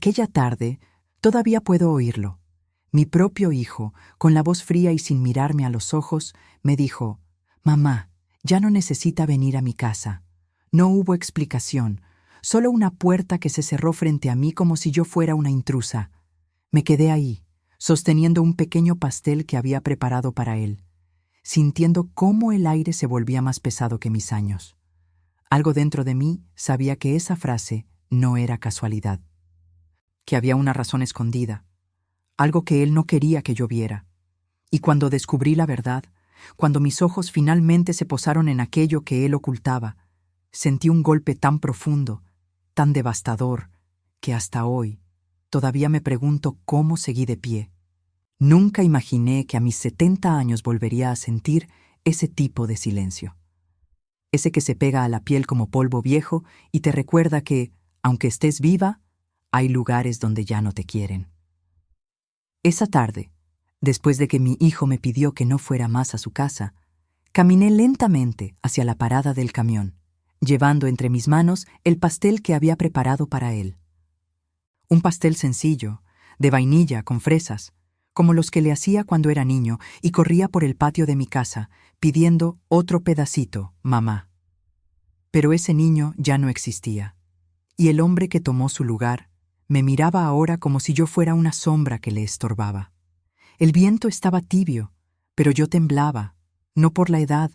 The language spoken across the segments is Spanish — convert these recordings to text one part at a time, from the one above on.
Aquella tarde, todavía puedo oírlo. Mi propio hijo, con la voz fría y sin mirarme a los ojos, me dijo: «Mamá, ya no necesita venir a mi casa». No hubo explicación, solo una puerta que se cerró frente a mí como si yo fuera una intrusa. Me quedé ahí, sosteniendo un pequeño pastel que había preparado para él, sintiendo cómo el aire se volvía más pesado que mis años. Algo dentro de mí sabía que esa frase no era casualidad, que había una razón escondida, algo que él no quería que yo viera. Y cuando descubrí la verdad, cuando mis ojos finalmente se posaron en aquello que él ocultaba, sentí un golpe tan profundo, tan devastador, que hasta hoy todavía me pregunto cómo seguí de pie. Nunca imaginé que a mis 70 años volvería a sentir ese tipo de silencio. Ese que se pega a la piel como polvo viejo y te recuerda que, aunque estés viva, hay lugares donde ya no te quieren. Esa tarde, después de que mi hijo me pidió que no fuera más a su casa, caminé lentamente hacia la parada del camión, llevando entre mis manos el pastel que había preparado para él. Un pastel sencillo, de vainilla con fresas, como los que le hacía cuando era niño y corría por el patio de mi casa, pidiendo otro pedacito, mamá. Pero ese niño ya no existía, y el hombre que tomó su lugar me miraba ahora como si yo fuera una sombra que le estorbaba. El viento estaba tibio, pero yo temblaba, no por la edad,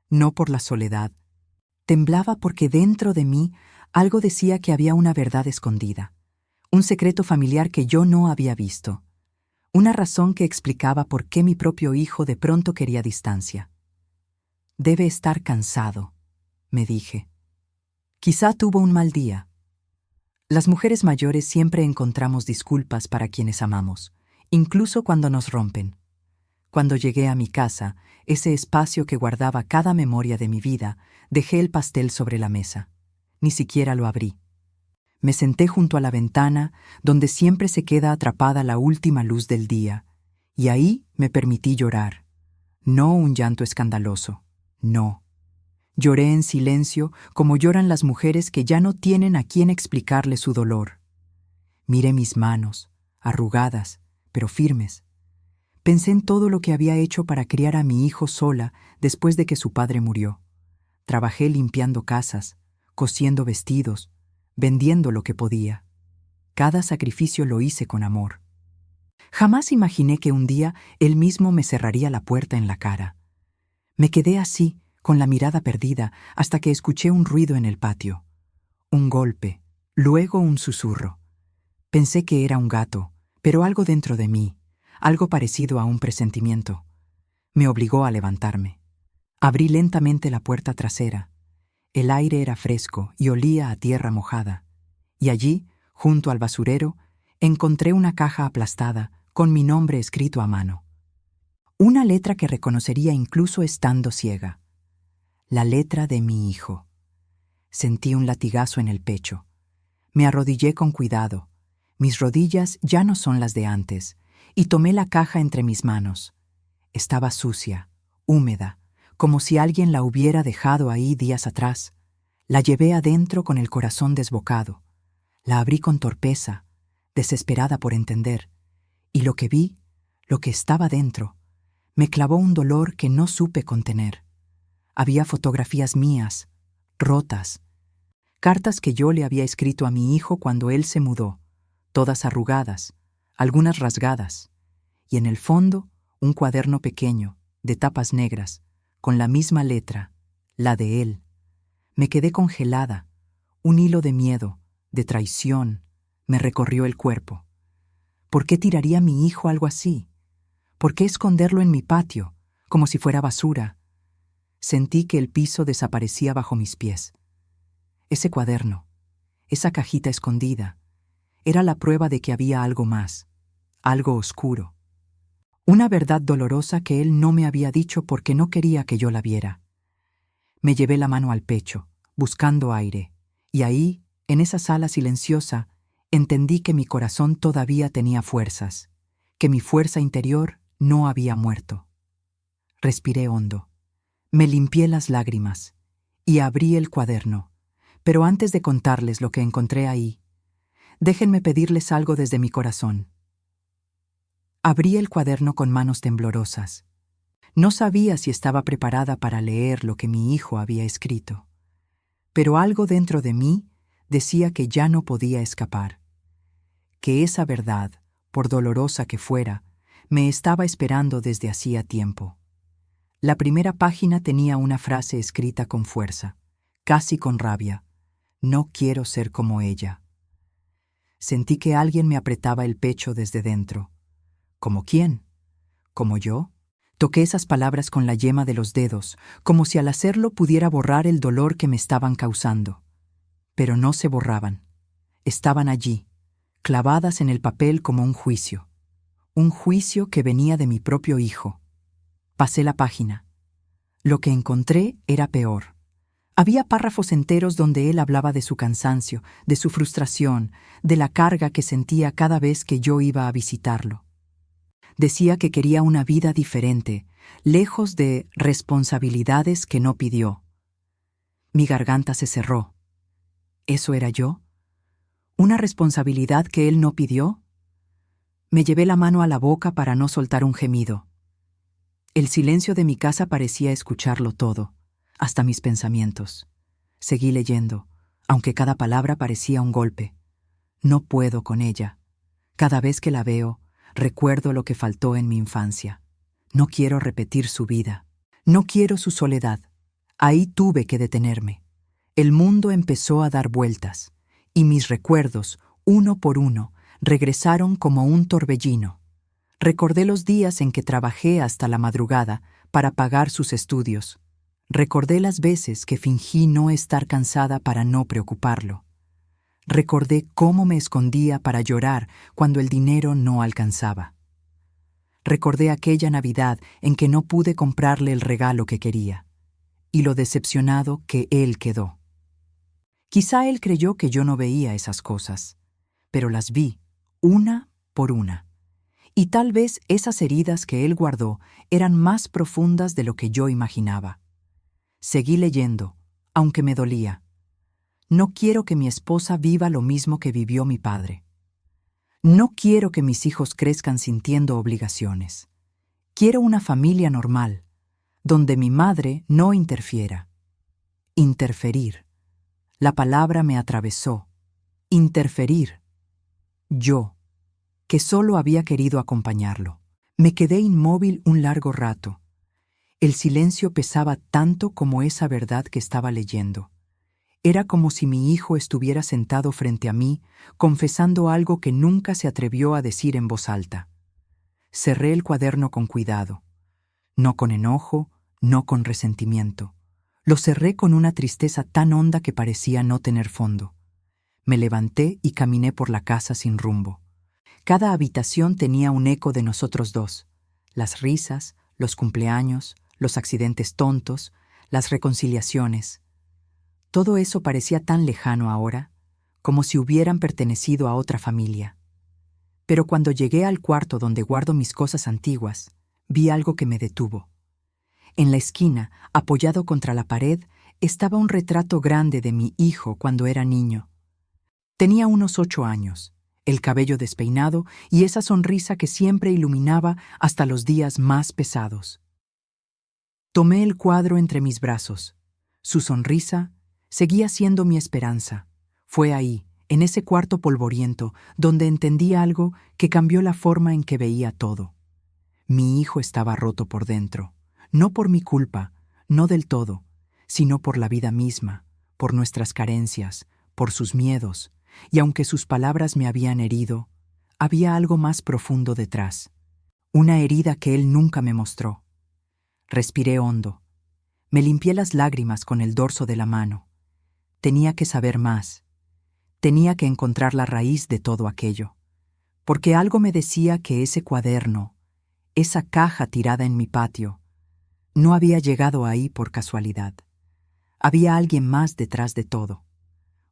no por la soledad. Temblaba porque dentro de mí algo decía que había una verdad escondida, un secreto familiar que yo no había visto, una razón que explicaba por qué mi propio hijo de pronto quería distancia. Debe estar cansado, me dije. Quizá tuvo un mal día. Las mujeres mayores siempre encontramos disculpas para quienes amamos, incluso cuando nos rompen. Cuando llegué a mi casa, ese espacio que guardaba cada memoria de mi vida, dejé el pastel sobre la mesa. Ni siquiera lo abrí. Me senté junto a la ventana, donde siempre se queda atrapada la última luz del día, y ahí me permití llorar. No un llanto escandaloso, no. Lloré en silencio como lloran las mujeres que ya no tienen a quién explicarle su dolor. Miré mis manos, arrugadas, pero firmes. Pensé en todo lo que había hecho para criar a mi hijo sola después de que su padre murió. Trabajé limpiando casas, cosiendo vestidos, vendiendo lo que podía. Cada sacrificio lo hice con amor. Jamás imaginé que un día él mismo me cerraría la puerta en la cara. Me quedé así, con la mirada perdida, hasta que escuché un ruido en el patio. Un golpe, luego un susurro. Pensé que era un gato, pero algo dentro de mí, algo parecido a un presentimiento, me obligó a levantarme. Abrí lentamente la puerta trasera. El aire era fresco y olía a tierra mojada, y allí, junto al basurero, encontré una caja aplastada con mi nombre escrito a mano. Una letra que reconocería incluso estando ciega. La letra de mi hijo. Sentí un latigazo en el pecho. Me arrodillé con cuidado. Mis rodillas ya no son las de antes, y tomé la caja entre mis manos. Estaba sucia, húmeda, como si alguien la hubiera dejado ahí días atrás. La llevé adentro con el corazón desbocado. La abrí con torpeza, desesperada por entender. Y lo que vi, lo que estaba dentro, me clavó un dolor que no supe contener. Había fotografías mías, rotas, cartas que yo le había escrito a mi hijo cuando él se mudó, todas arrugadas, algunas rasgadas, y en el fondo un cuaderno pequeño, de tapas negras, con la misma letra, la de él. Me quedé congelada. Un hilo de miedo, de traición, me recorrió el cuerpo. ¿Por qué tiraría a mi hijo algo así? ¿Por qué esconderlo en mi patio, como si fuera basura? Sentí que el piso desaparecía bajo mis pies. Ese cuaderno, esa cajita escondida, era la prueba de que había algo más, algo oscuro. Una verdad dolorosa que él no me había dicho porque no quería que yo la viera. Me llevé la mano al pecho, buscando aire, y ahí, en esa sala silenciosa, entendí que mi corazón todavía tenía fuerzas, que mi fuerza interior no había muerto. Respiré hondo. Me limpié las lágrimas y abrí el cuaderno, pero antes de contarles lo que encontré ahí, Déjenme pedirles algo desde mi corazón. Abrí el cuaderno con manos temblorosas. No sabía si estaba preparada para leer lo que mi hijo había escrito, pero algo dentro de mí decía que ya no podía escapar, que esa verdad, por dolorosa que fuera, me estaba esperando desde hacía tiempo. La primera página tenía una frase escrita con fuerza, casi con rabia: no quiero ser como ella. Sentí que alguien me apretaba el pecho desde dentro. ¿Como quién? ¿Como yo? Toqué esas palabras con la yema de los dedos, como si al hacerlo pudiera borrar el dolor que me estaban causando. Pero no se borraban. Estaban allí, clavadas en el papel como un juicio. Un juicio que venía de mi propio hijo. Pasé la página. Lo que encontré era peor. Había párrafos enteros donde él hablaba de su cansancio, de su frustración, de la carga que sentía cada vez que yo iba a visitarlo. Decía que quería una vida diferente, lejos de responsabilidades que no pidió. Mi garganta se cerró. ¿Eso era yo? ¿Una responsabilidad que él no pidió? Me llevé la mano a la boca para no soltar un gemido. El silencio de mi casa parecía escucharlo todo, hasta mis pensamientos. Seguí leyendo, aunque cada palabra parecía un golpe. No puedo con ella. Cada vez que la veo, recuerdo lo que faltó en mi infancia. No quiero repetir su vida. No quiero su soledad. Ahí tuve que detenerme. El mundo empezó a dar vueltas, y mis recuerdos, uno por uno, regresaron como un torbellino. Recordé los días en que trabajé hasta la madrugada para pagar sus estudios. Recordé las veces que fingí no estar cansada para no preocuparlo. Recordé cómo me escondía para llorar cuando el dinero no alcanzaba. Recordé aquella Navidad en que no pude comprarle el regalo que quería, y lo decepcionado que él quedó. Quizá él creyó que yo no veía esas cosas, pero las vi, una por una. Y tal vez esas heridas que él guardó eran más profundas de lo que yo imaginaba. Seguí leyendo, aunque me dolía. No quiero que mi esposa viva lo mismo que vivió mi padre. No quiero que mis hijos crezcan sintiendo obligaciones. Quiero una familia normal, donde mi madre no interfiera. Interferir. La palabra me atravesó. Interferir. Yo, que solo había querido acompañarlo. Me quedé inmóvil un largo rato. El silencio pesaba tanto como esa verdad que estaba leyendo. Era como si mi hijo estuviera sentado frente a mí, confesando algo que nunca se atrevió a decir en voz alta. Cerré el cuaderno con cuidado. No con enojo, no con resentimiento. Lo cerré con una tristeza tan honda que parecía no tener fondo. Me levanté y caminé por la casa sin rumbo. Cada habitación tenía un eco de nosotros dos. Las risas, los cumpleaños, los accidentes tontos, las reconciliaciones. Todo eso parecía tan lejano ahora, como si hubieran pertenecido a otra familia. Pero cuando llegué al cuarto donde guardo mis cosas antiguas, vi algo que me detuvo. En la esquina, apoyado contra la pared, estaba un retrato grande de mi hijo cuando era niño. Tenía unos 8 años, el cabello despeinado y esa sonrisa que siempre iluminaba hasta los días más pesados. Tomé el cuadro entre mis brazos. Su sonrisa seguía siendo mi esperanza. Fue ahí, en ese cuarto polvoriento, donde entendí algo que cambió la forma en que veía todo. Mi hijo estaba roto por dentro, no por mi culpa, no del todo, sino por la vida misma, por nuestras carencias, por sus miedos, y aunque sus palabras me habían herido, había algo más profundo detrás, una herida que él nunca me mostró. Respiré hondo. Me limpié las lágrimas con el dorso de la mano. Tenía que saber más. Tenía que encontrar la raíz de todo aquello. Porque algo me decía que ese cuaderno, esa caja tirada en mi patio, no había llegado ahí por casualidad. Había alguien más detrás de todo.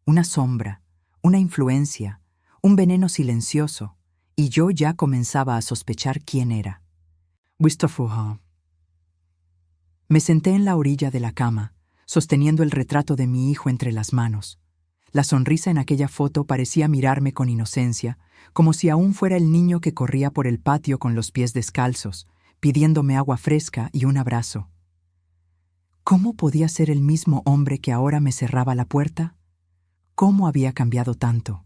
Una sombra, una influencia, un veneno silencioso, y yo ya comenzaba a sospechar quién era. Me senté en la orilla de la cama, sosteniendo el retrato de mi hijo entre las manos. La sonrisa en aquella foto parecía mirarme con inocencia, como si aún fuera el niño que corría por el patio con los pies descalzos, pidiéndome agua fresca y un abrazo. ¿Cómo podía ser el mismo hombre que ahora me cerraba la puerta? ¿Cómo había cambiado tanto?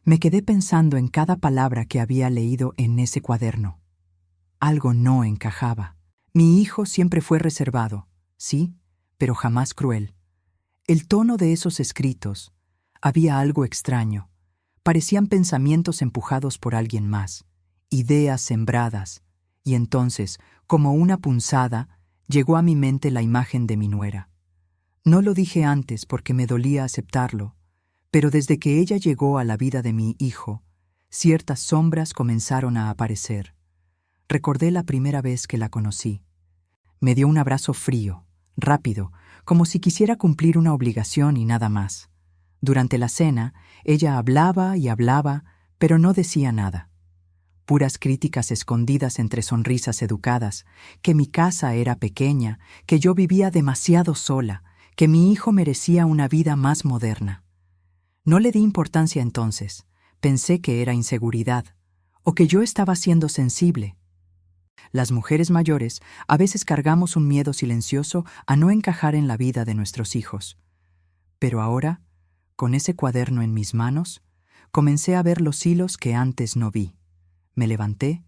Me quedé pensando en cada palabra que había leído en ese cuaderno. Algo no encajaba. Mi hijo siempre fue reservado, sí, pero jamás cruel. El tono de esos escritos, había algo extraño. Parecían pensamientos empujados por alguien más, ideas sembradas, y entonces, como una punzada, llegó a mi mente la imagen de mi nuera. No lo dije antes porque me dolía aceptarlo, pero desde que ella llegó a la vida de mi hijo, ciertas sombras comenzaron a aparecer. Recordé la primera vez que la conocí. Me dio un abrazo frío, rápido, como si quisiera cumplir una obligación y nada más. Durante la cena, ella hablaba y hablaba, pero no decía nada. Puras críticas escondidas entre sonrisas educadas, que mi casa era pequeña, que yo vivía demasiado sola, que mi hijo merecía una vida más moderna. No le di importancia entonces. Pensé que era inseguridad, o que yo estaba siendo sensible. Las mujeres mayores a veces cargamos un miedo silencioso a no encajar en la vida de nuestros hijos. Pero ahora, con ese cuaderno en mis manos, comencé a ver los hilos que antes no vi. Me levanté,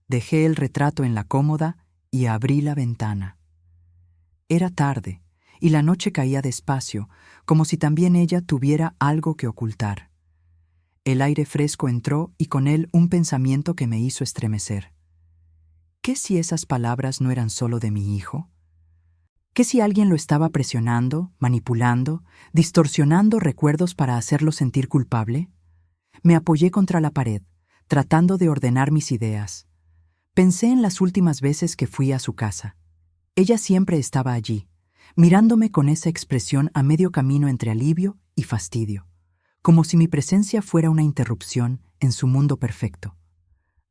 dejé el retrato en la cómoda y abrí la ventana. Era tarde, y la noche caía despacio, como si también ella tuviera algo que ocultar. El aire fresco entró y con él un pensamiento que me hizo estremecer. ¿Qué si esas palabras no eran solo de mi hijo? ¿Qué si alguien lo estaba presionando, manipulando, distorsionando recuerdos para hacerlo sentir culpable? Me apoyé contra la pared, tratando de ordenar mis ideas. Pensé en las últimas veces que fui a su casa. Ella siempre estaba allí, mirándome con esa expresión a medio camino entre alivio y fastidio, como si mi presencia fuera una interrupción en su mundo perfecto.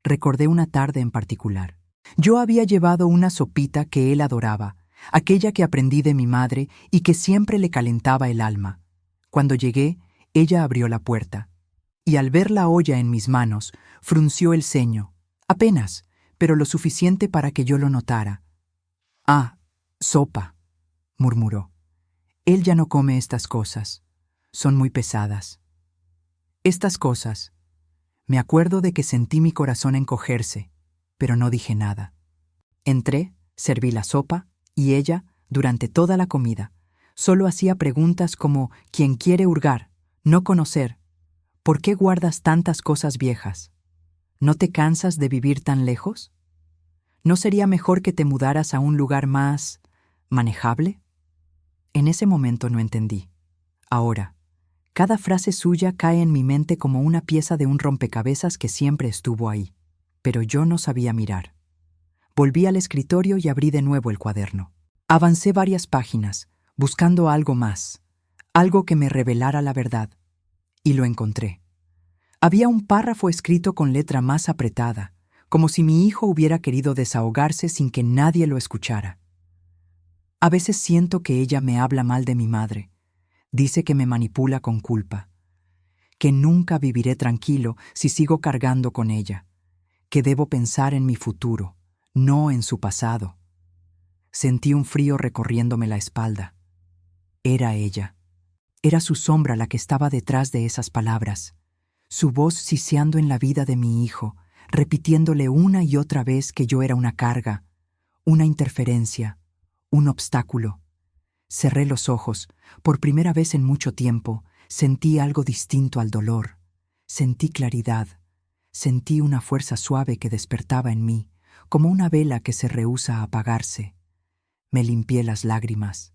Recordé una tarde en particular. Yo había llevado una sopita que él adoraba, aquella que aprendí de mi madre y que siempre le calentaba el alma. Cuando llegué, ella abrió la puerta, y al ver la olla en mis manos, frunció el ceño, apenas, pero lo suficiente para que yo lo notara. «Ah, sopa», murmuró. «Él ya no come estas cosas. Son muy pesadas». Estas cosas. Me acuerdo de que sentí mi corazón encogerse, pero no dije nada. Entré, serví la sopa, y ella, durante toda la comida, solo hacía preguntas como «¿Quién quiere hurgar? No conocer. ¿Por qué guardas tantas cosas viejas? ¿No te cansas de vivir tan lejos? ¿No sería mejor que te mudaras a un lugar más manejable?» En ese momento no entendí. Ahora, cada frase suya cae en mi mente como una pieza de un rompecabezas que siempre estuvo ahí, pero yo no sabía mirar. Volví al escritorio y abrí de nuevo el cuaderno. Avancé varias páginas, buscando algo más, algo que me revelara la verdad, y lo encontré. Había un párrafo escrito con letra más apretada, como si mi hijo hubiera querido desahogarse sin que nadie lo escuchara. A veces siento que ella me habla mal de mi madre. Dice que me manipula con culpa, que nunca viviré tranquilo si sigo cargando con ella, que debo pensar en mi futuro, no en su pasado. Sentí un frío recorriéndome la espalda. Era ella. Era su sombra la que estaba detrás de esas palabras, su voz siseando en la vida de mi hijo, repitiéndole una y otra vez que yo era una carga, una interferencia, un obstáculo. Cerré los ojos. Por primera vez en mucho tiempo, sentí algo distinto al dolor. Sentí claridad. Sentí una fuerza suave que despertaba en mí, como una vela que se rehúsa a apagarse. Me limpié las lágrimas.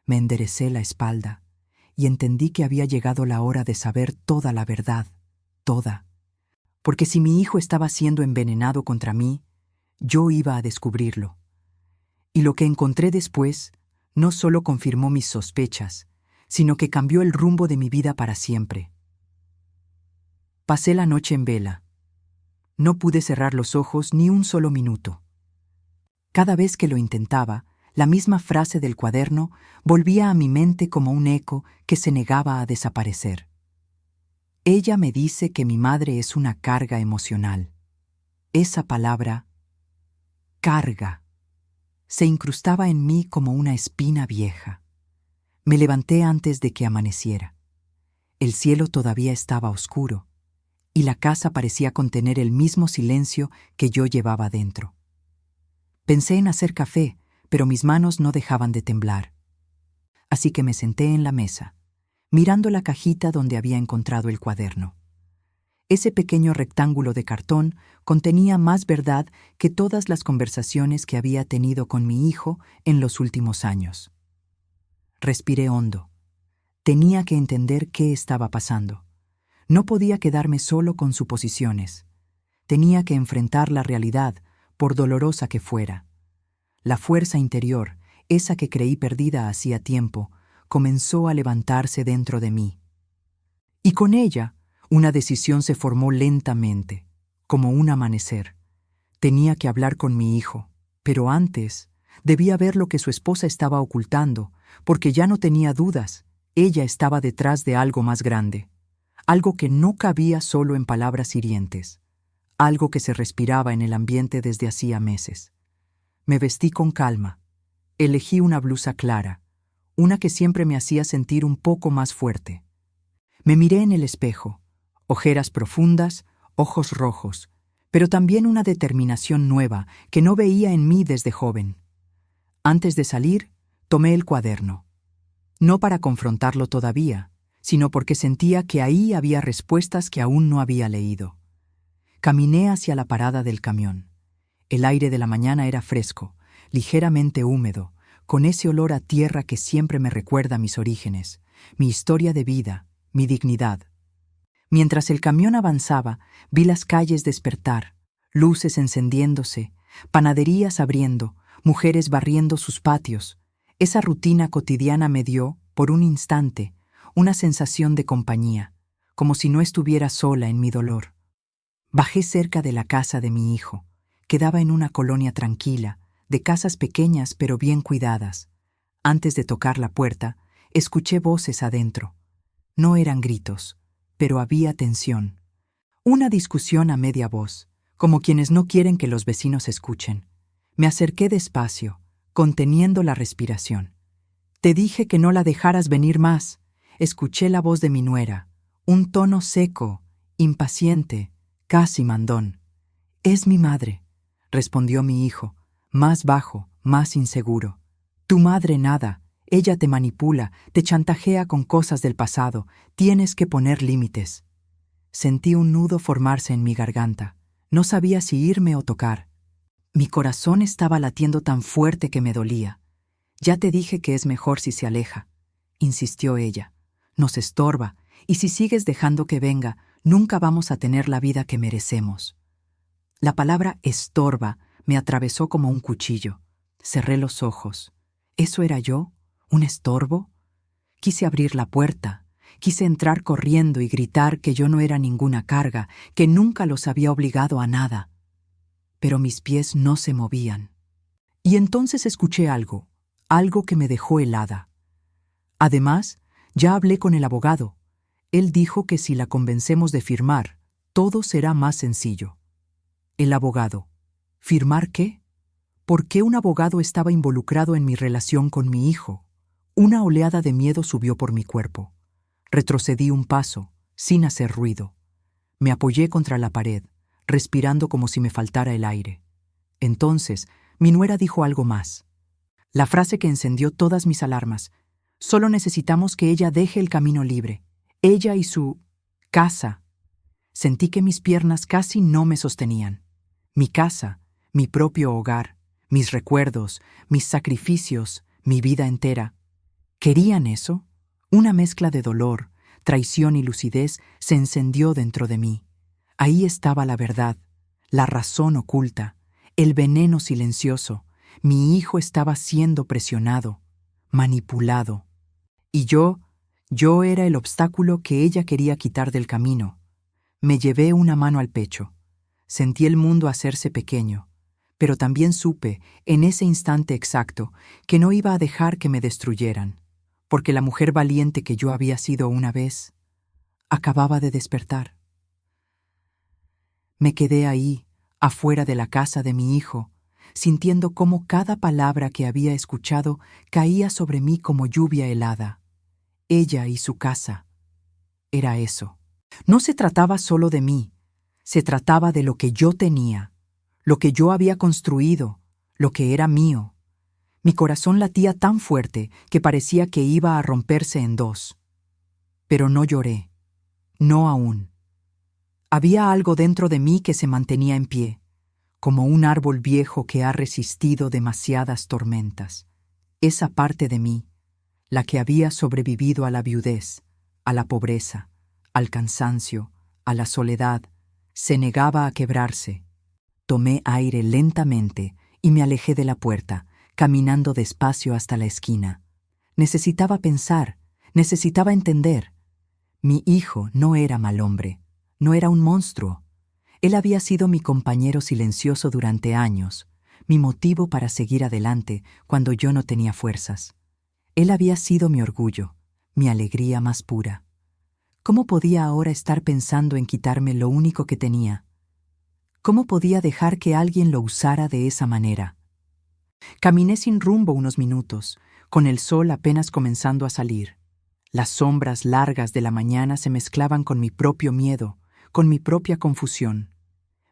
Me enderecé la espalda y entendí que había llegado la hora de saber toda la verdad, toda. Porque si mi hijo estaba siendo envenenado contra mí, yo iba a descubrirlo. Y lo que encontré después no solo confirmó mis sospechas, sino que cambió el rumbo de mi vida para siempre. Pasé la noche en vela. No pude cerrar los ojos ni un solo minuto. Cada vez que lo intentaba, La misma frase del cuaderno volvía a mi mente como un eco que se negaba a desaparecer. Ella me dice que mi madre es una carga emocional. Esa palabra, carga, se incrustaba en mí como una espina vieja. Me levanté antes de que amaneciera. El cielo todavía estaba oscuro, y la casa parecía contener el mismo silencio que yo llevaba dentro. Pensé en hacer café, pero mis manos no dejaban de temblar. Así que me senté en la mesa, mirando la cajita donde había encontrado el cuaderno. Ese pequeño rectángulo de cartón contenía más verdad que todas las conversaciones que había tenido con mi hijo en los últimos años. Respiré hondo. Tenía que entender qué estaba pasando. No podía quedarme solo con suposiciones. Tenía que enfrentar la realidad, por dolorosa que fuera. La fuerza interior, esa que creí perdida hacía tiempo, comenzó a levantarse dentro de mí. Y con ella, una decisión se formó lentamente, como un amanecer. Tenía que hablar con mi hijo, pero antes debía ver lo que su esposa estaba ocultando, porque ya no tenía dudas. Ella estaba detrás de algo más grande, algo que no cabía solo en palabras hirientes, algo que se respiraba en el ambiente desde hacía meses. Me vestí con calma. Elegí una blusa clara, una que siempre me hacía sentir un poco más fuerte. Me miré en el espejo, ojeras profundas, ojos rojos, pero también una determinación nueva que no veía en mí desde joven. Antes de salir, tomé el cuaderno. No para confrontarlo todavía, sino porque sentía que ahí había respuestas que aún no había leído. Caminé hacia la parada del camión. El aire de la mañana era fresco, ligeramente húmedo, con ese olor a tierra que siempre me recuerda mis orígenes, mi historia de vida, mi dignidad. Mientras el camión avanzaba, vi las calles despertar, luces encendiéndose, panaderías abriendo, mujeres barriendo sus patios. Esa rutina cotidiana me dio, por un instante, una sensación de compañía, como si no estuviera sola en mi dolor. Bajé cerca de la casa de mi hijo. Quedaba en una colonia tranquila, de casas pequeñas pero bien cuidadas. Antes de tocar la puerta, escuché voces adentro. No eran gritos, pero había tensión. Una discusión a media voz, como quienes no quieren que los vecinos escuchen. Me acerqué despacio, conteniendo la respiración. «Te dije que no la dejaras venir más». Escuché la voz de mi nuera, un tono seco, impaciente, casi mandón. «Es mi madre», respondió mi hijo, más bajo, más inseguro. «Tu madre nada, ella te manipula, te chantajea con cosas del pasado, tienes que poner límites». Sentí un nudo formarse en mi garganta. No sabía si irme o tocar. Mi corazón estaba latiendo tan fuerte que me dolía. «Ya te dije que es mejor si se aleja», insistió ella. «Nos estorba, y si sigues dejando que venga, nunca vamos a tener la vida que merecemos». La palabra estorba me atravesó como un cuchillo. Cerré los ojos. ¿Eso era yo? ¿Un estorbo? Quise abrir la puerta. Quise entrar corriendo y gritar que yo no era ninguna carga, que nunca los había obligado a nada. Pero mis pies no se movían. Y entonces escuché algo que me dejó helada. Además, ya hablé con el abogado. Él dijo que si la convencemos de firmar, todo será más sencillo. El abogado. ¿Firmar qué? ¿Por qué un abogado estaba involucrado en mi relación con mi hijo? Una oleada de miedo subió por mi cuerpo. Retrocedí un paso, sin hacer ruido. Me apoyé contra la pared, respirando como si me faltara el aire. Entonces, mi nuera dijo algo más. La frase que encendió todas mis alarmas. «Solo necesitamos que ella deje el camino libre. Ella y su casa». Sentí que mis piernas casi no me sostenían. Mi casa, mi propio hogar, mis recuerdos, mis sacrificios, mi vida entera. ¿Querían eso? Una mezcla de dolor, traición y lucidez se encendió dentro de mí. Ahí estaba la verdad, la razón oculta, el veneno silencioso. Mi hijo estaba siendo presionado, manipulado. Y yo era el obstáculo que ella quería quitar del camino. Me llevé una mano al pecho. Sentí el mundo hacerse pequeño. Pero también supe, en ese instante exacto, que no iba a dejar que me destruyeran, porque la mujer valiente que yo había sido una vez acababa de despertar. Me quedé ahí, afuera de la casa de mi hijo, sintiendo cómo cada palabra que había escuchado caía sobre mí como lluvia helada. Ella y su casa. Era eso. No se trataba solo de mí, se trataba de lo que yo tenía, lo que yo había construido, lo que era mío. Mi corazón latía tan fuerte que parecía que iba a romperse en dos. Pero no lloré, no aún. Había algo dentro de mí que se mantenía en pie, como un árbol viejo que ha resistido demasiadas tormentas. Esa parte de mí, la que había sobrevivido a la viudez, a la pobreza, al cansancio, a la soledad, se negaba a quebrarse. Tomé aire lentamente y me alejé de la puerta, caminando despacio hasta la esquina. Necesitaba pensar, necesitaba entender. Mi hijo no era mal hombre, no era un monstruo. Él había sido mi compañero silencioso durante años, mi motivo para seguir adelante cuando yo no tenía fuerzas. Él había sido mi orgullo, mi alegría más pura. ¿Cómo podía ahora estar pensando en quitarme lo único que tenía? ¿Cómo podía dejar que alguien lo usara de esa manera? Caminé sin rumbo unos minutos, con el sol apenas comenzando a salir. Las sombras largas de la mañana se mezclaban con mi propio miedo, con mi propia confusión.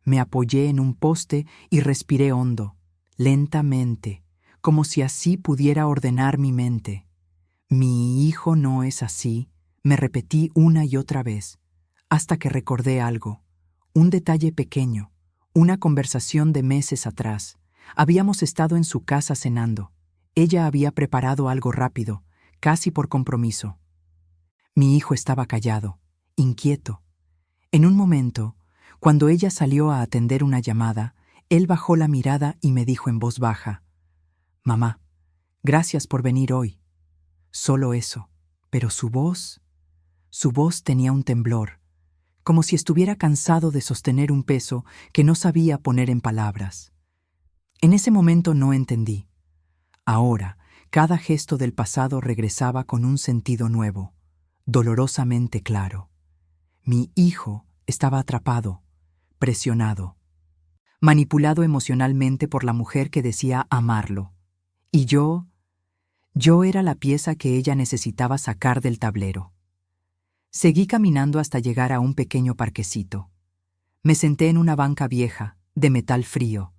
Me apoyé en un poste y respiré hondo, lentamente, como si así pudiera ordenar mi mente. Mi hijo no es así, me repetí una y otra vez, hasta que recordé algo, un detalle pequeño, una conversación de meses atrás. Habíamos estado en su casa cenando. Ella había preparado algo rápido, casi por compromiso. Mi hijo estaba callado, inquieto. En un momento, cuando ella salió a atender una llamada, él bajó la mirada y me dijo en voz baja: «Mamá, gracias por venir hoy». Solo eso, pero su voz tenía un temblor, como si estuviera cansado de sostener un peso que no sabía poner en palabras. En ese momento no entendí. Ahora, cada gesto del pasado regresaba con un sentido nuevo, dolorosamente claro. Mi hijo estaba atrapado, presionado, manipulado emocionalmente por la mujer que decía amarlo. Y yo era la pieza que ella necesitaba sacar del tablero. Seguí caminando hasta llegar a un pequeño parquecito. Me senté en una banca vieja, de metal frío.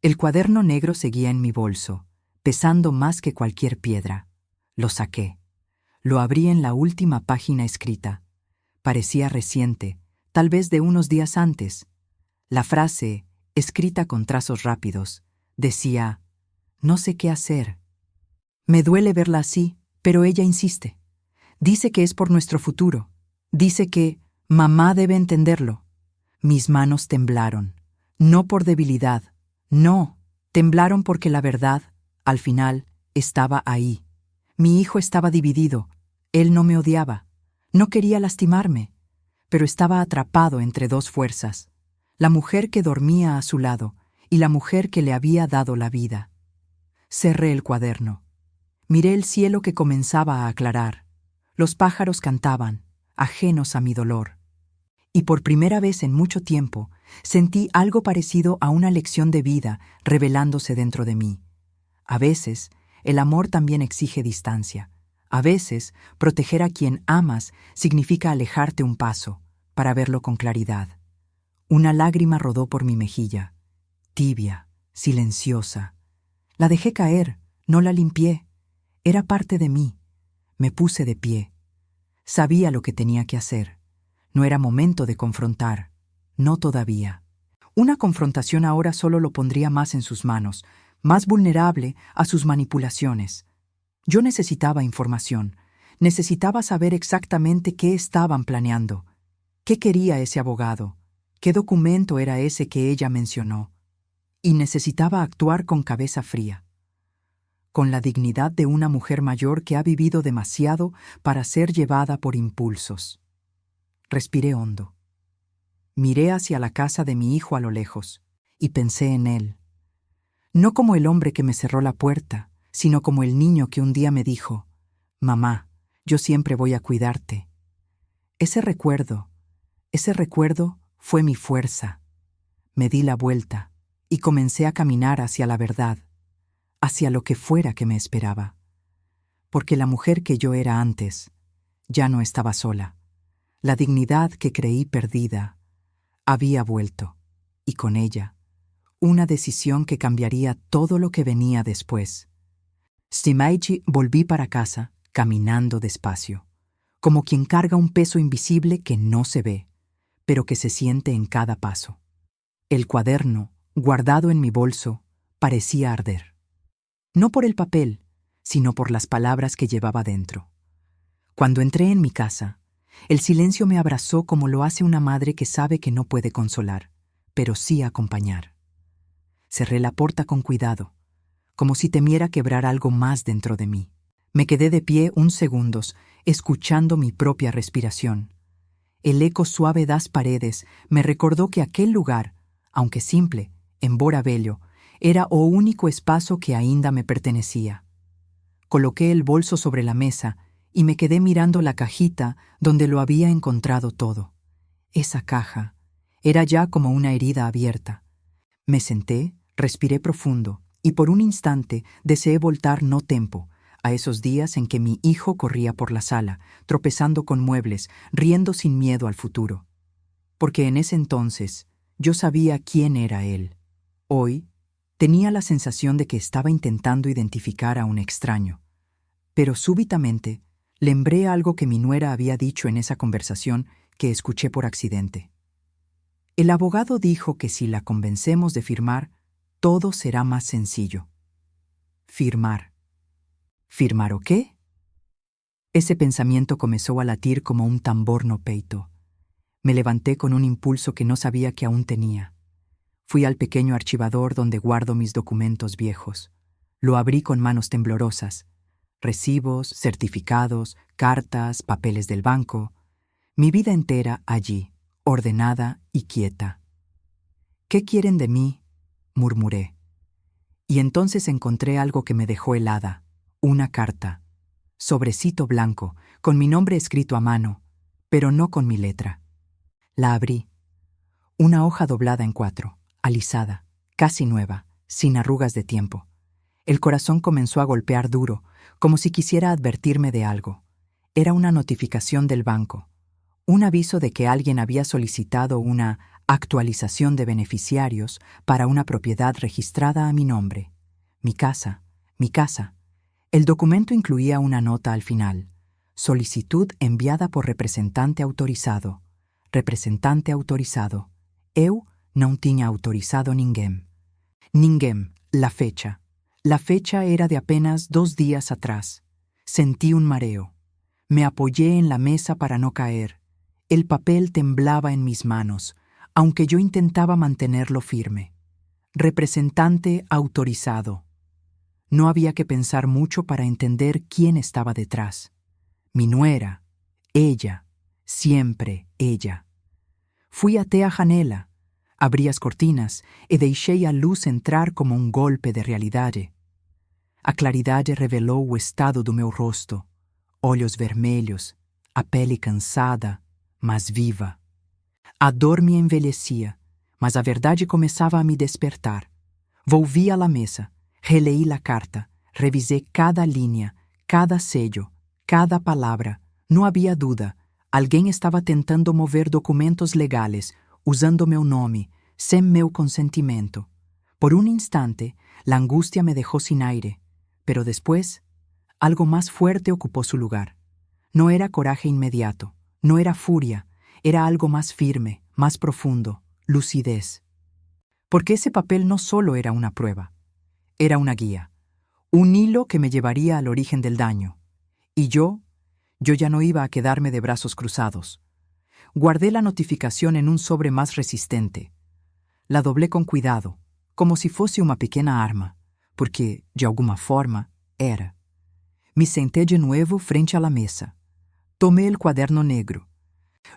El cuaderno negro seguía en mi bolso, pesando más que cualquier piedra. Lo saqué. Lo abrí en la última página escrita. Parecía reciente, tal vez de unos días antes. La frase, escrita con trazos rápidos, decía: «No sé qué hacer». Me duele verla así, pero ella insiste. Dice que es por nuestro futuro. Dice que mamá debe entenderlo. Mis manos temblaron, no por debilidad, no, temblaron porque la verdad, al final, estaba ahí. Mi hijo estaba dividido. Él no me odiaba, no quería lastimarme, pero estaba atrapado entre dos fuerzas: la mujer que dormía a su lado y la mujer que le había dado la vida. Cerré el cuaderno. Miré el cielo que comenzaba a aclarar. Los pájaros cantaban, ajenos a mi dolor. Y por primera vez en mucho tiempo sentí algo parecido a una lección de vida revelándose dentro de mí. A veces, el amor también exige distancia. A veces, proteger a quien amas significa alejarte un paso para verlo con claridad. Una lágrima rodó por mi mejilla, tibia, silenciosa. La dejé caer, no la limpié. Era parte de mí. Me puse de pie. Sabía lo que tenía que hacer. No era momento de confrontar. No todavía. Una confrontación ahora solo lo pondría más en sus manos, más vulnerable a sus manipulaciones. Yo necesitaba información. Necesitaba saber exactamente qué estaban planeando. ¿Qué quería ese abogado? ¿Qué documento era ese que ella mencionó? Y necesitaba actuar con cabeza fría, con la dignidad de una mujer mayor que ha vivido demasiado para ser llevada por impulsos. Respiré hondo. Miré hacia la casa de mi hijo a lo lejos y pensé en él. No como el hombre que me cerró la puerta, sino como el niño que un día me dijo: «Mamá, yo siempre voy a cuidarte». Ese recuerdo fue mi fuerza. Me di la vuelta y comencé a caminar hacia la verdad, hacia lo que fuera que me esperaba. Porque la mujer que yo era antes ya no estaba sola. La dignidad que creí perdida había vuelto, y con ella, una decisión que cambiaría todo lo que venía después. Stimaigi volví para casa, caminando despacio, como quien carga un peso invisible que no se ve, pero que se siente en cada paso. El cuaderno, guardado en mi bolso, parecía arder. No por el papel, sino por las palabras que llevaba dentro. Cuando entré en mi casa, el silencio me abrazó como lo hace una madre que sabe que no puede consolar, pero sí acompañar. Cerré la puerta con cuidado, como si temiera quebrar algo más dentro de mí. Me quedé de pie unos segundos, escuchando mi propia respiración. El eco suave das paredes me recordó que aquel lugar, aunque simple, embora bello, era o único espacio que ainda me pertenecía. Coloqué el bolso sobre la mesa y me quedé mirando la cajita donde lo había encontrado todo. Esa caja era ya como una herida abierta. Me senté, respiré profundo y por un instante deseé voltar no tempo, a esos días en que mi hijo corría por la sala, tropezando con muebles, riendo sin miedo al futuro. Porque en ese entonces yo sabía quién era él. Hoy tenía la sensación de que estaba intentando identificar a un extraño. Pero súbitamente lembré algo que mi nuera había dicho en esa conversación que escuché por accidente. El abogado dijo que si la convencemos de firmar, todo será más sencillo. Firmar. ¿Firmar o qué? Ese pensamiento comenzó a latir como un tambor no peito. Me levanté con un impulso que no sabía que aún tenía. Fui al pequeño archivador donde guardo mis documentos viejos. Lo abrí con manos temblorosas. Recibos, certificados, cartas, papeles del banco. Mi vida entera allí, ordenada y quieta. «¿Qué quieren de mí?», murmuré. Y entonces encontré algo que me dejó helada. Una carta. Sobrecito blanco, con mi nombre escrito a mano, pero no con mi letra. La abrí. Una hoja doblada en 4, alisada, casi nueva, sin arrugas de tiempo. El corazón comenzó a golpear duro, como si quisiera advertirme de algo. Era una notificación del banco. Un aviso de que alguien había solicitado una actualización de beneficiarios para una propiedad registrada a mi nombre. Mi casa. El documento incluía una nota al final. Solicitud enviada por representante autorizado. Representante autorizado. Eu non tiña autorizado ninguém. Ninguém, la fecha. La fecha era de apenas 2 días atrás. Sentí un mareo. Me apoyé en la mesa para no caer. El papel temblaba en mis manos, aunque yo intentaba mantenerlo firme. Representante autorizado. No había que pensar mucho para entender quién estaba detrás. Mi nuera. Ella. Siempre ella. Fui até a janela. Abrí as cortinas e deixei a luz entrar como um golpe de realidade. A claridade revelou o estado do meu rosto. Olhos vermelhos, a pele cansada, mas viva. A dor me envelhecia, mas a verdade começava a me despertar. Volvi à mesa, releí a carta, revisei cada linha, cada sello, cada palavra. Não havia dúvida. Alguém estava tentando mover documentos legales, usando meu nome, sem meu consentimento. Por un instante, la angustia me dejó sin aire, pero después, algo más fuerte ocupó su lugar. No era coraje inmediato, no era furia, era algo más firme, más profundo, lucidez. Porque ese papel no solo era una prueba, era una guía, un hilo que me llevaría al origen del daño. Y yo ya no iba a quedarme de brazos cruzados. Guardé la notificación en un sobre más resistente. La doblé con cuidado, como si fosse uma pequena arma, porque, de alguma forma, era. Me senté de nuevo frente a la mesa. Tomé el cuaderno negro.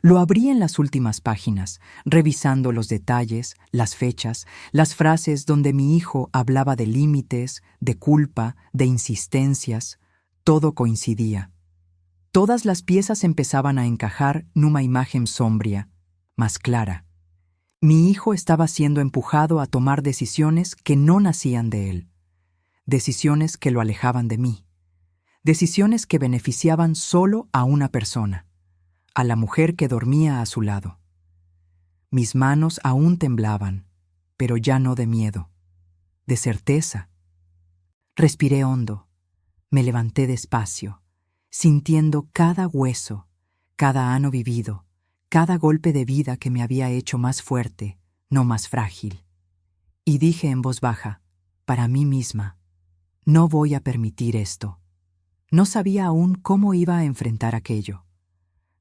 Lo abrí en las últimas páginas, revisando los detalles, las fechas, las frases donde mi hijo hablaba de límites, de culpa, de insistencias. Todo coincidía. Todas las piezas empezaban a encajar en una imagen sombría, más clara. Mi hijo estaba siendo empujado a tomar decisiones que no nacían de él, decisiones que lo alejaban de mí, decisiones que beneficiaban solo a una persona, a la mujer que dormía a su lado. Mis manos aún temblaban, pero ya no de miedo, de certeza. Respiré hondo, me levanté despacio, sintiendo cada hueso, cada ano vivido, cada golpe de vida que me había hecho más fuerte, no más frágil. Y dije en voz baja, para mí misma, no voy a permitir esto. No sabía aún cómo iba a enfrentar aquello.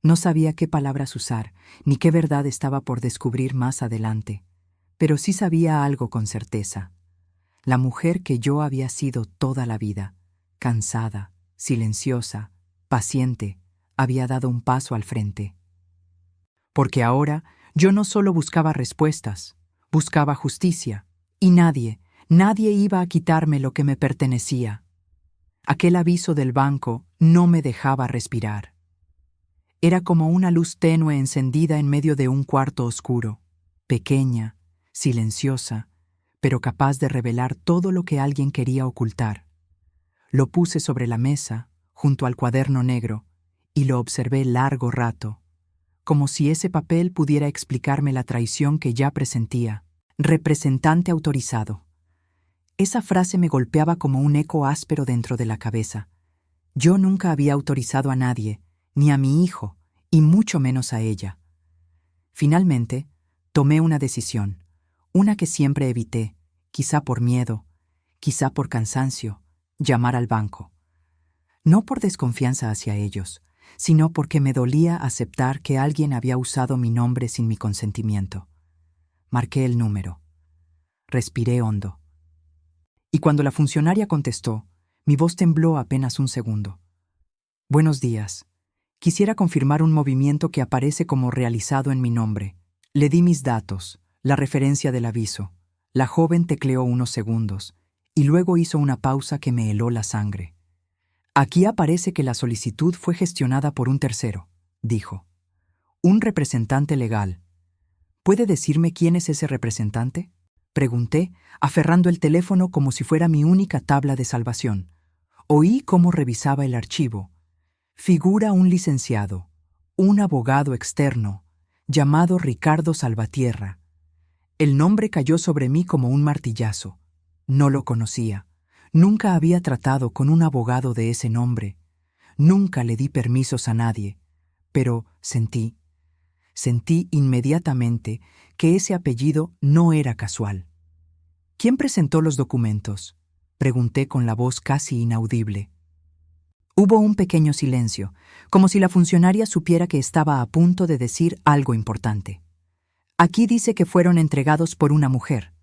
No sabía qué palabras usar, ni qué verdad estaba por descubrir más adelante, pero sí sabía algo con certeza. La mujer que yo había sido toda la vida, cansada, silenciosa, paciente, había dado un paso al frente. Porque ahora yo no solo buscaba respuestas, buscaba justicia, y nadie iba a quitarme lo que me pertenecía. Aquel aviso del banco no me dejaba respirar. Era como una luz tenue encendida en medio de un cuarto oscuro, pequeña, silenciosa, pero capaz de revelar todo lo que alguien quería ocultar. Lo puse sobre la mesa, junto al cuaderno negro, y lo observé largo rato, como si ese papel pudiera explicarme la traición que ya presentía. Representante autorizado. Esa frase me golpeaba como un eco áspero dentro de la cabeza. Yo nunca había autorizado a nadie, ni a mi hijo, y mucho menos a ella. Finalmente, tomé una decisión, una que siempre evité, quizá por miedo, quizá por cansancio, llamar al banco. No por desconfianza hacia ellos, sino porque me dolía aceptar que alguien había usado mi nombre sin mi consentimiento. Marqué el número. Respiré hondo. Y cuando la funcionaria contestó, mi voz tembló apenas un segundo. Buenos días. Quisiera confirmar un movimiento que aparece como realizado en mi nombre. Le di mis datos, la referencia del aviso. La joven tecleó unos segundos, y luego hizo una pausa que me heló la sangre. Aquí aparece que la solicitud fue gestionada por un tercero, dijo. Un representante legal. ¿Puede decirme quién es ese representante? Pregunté, aferrando el teléfono como si fuera mi única tabla de salvación. Oí cómo revisaba el archivo. Figura un licenciado, un abogado externo, llamado Ricardo Salvatierra. El nombre cayó sobre mí como un martillazo. No lo conocía. Nunca había tratado con un abogado de ese nombre. Nunca le di permisos a nadie. Pero sentí inmediatamente que ese apellido no era casual. ¿Quién presentó los documentos? Pregunté con la voz casi inaudible. Hubo un pequeño silencio, como si la funcionaria supiera que estaba a punto de decir algo importante. Aquí dice que fueron entregados por una mujer,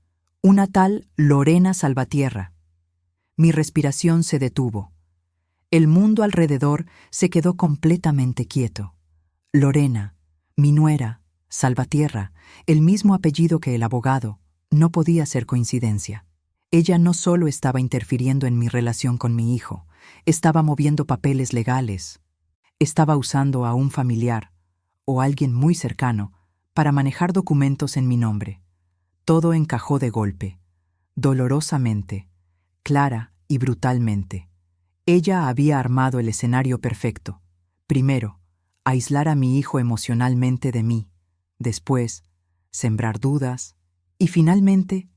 una tal Lorena Salvatierra. Mi respiración se detuvo. El mundo alrededor se quedó completamente quieto. Lorena, mi nuera, Salvatierra, el mismo apellido que el abogado, no podía ser coincidencia. Ella no solo estaba interfiriendo en mi relación con mi hijo, estaba moviendo papeles legales. Estaba usando a un familiar, o alguien muy cercano, para manejar documentos en mi nombre. Todo encajó de golpe, dolorosamente, clara y brutalmente. Ella había armado el escenario perfecto. Primero, aislar a mi hijo emocionalmente de mí. Después, sembrar dudas. Y finalmente,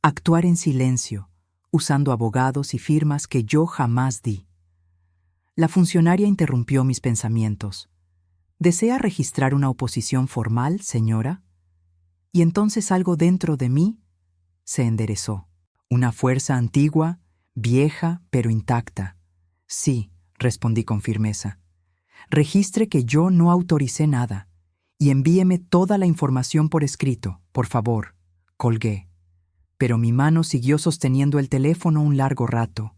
actuar en silencio, usando abogados y firmas que yo jamás di. La funcionaria interrumpió mis pensamientos. ¿Desea registrar una oposición formal, señora? Y entonces algo dentro de mí se enderezó. Una fuerza antigua, vieja, pero intacta. Sí, respondí con firmeza. Registre que yo no autoricé nada y envíeme toda la información por escrito, por favor. Colgué. Pero mi mano siguió sosteniendo el teléfono un largo rato.